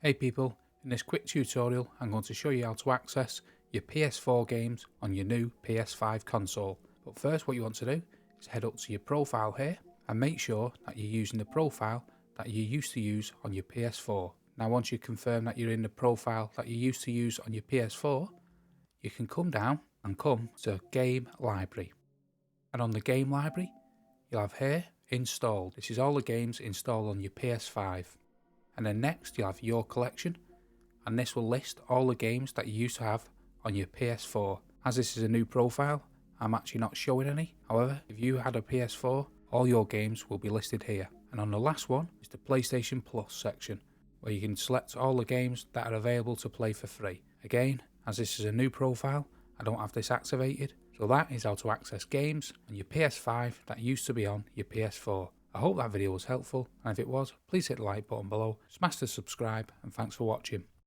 Hey people, in this quick tutorial I'm going to show you how to access your PS4 games on your new PS5 console. But first what you want to do is head up to your profile here and make sure that you're using the profile that you used to use on your PS4. Now once you confirm that you're in the profile that you used to use on your PS4, you can come down and come to Game Library. And on the Game Library you'll have here Installed. This is all the games installed on your PS5. And then next you'll have Your Collection, and this will list all the games that you used to have on your PS4. As this is a new profile, I'm actually not showing any. However, if you had a PS4, all your games will be listed here. And on the last one is the PlayStation Plus section, where you can select all the games that are available to play for free. Again, as this is a new profile, I don't have this activated. So that is how to access games on your PS5 that used to be on your PS4. I hope that video was helpful, and if it was, please hit the like button below, smash the subscribe, and thanks for watching.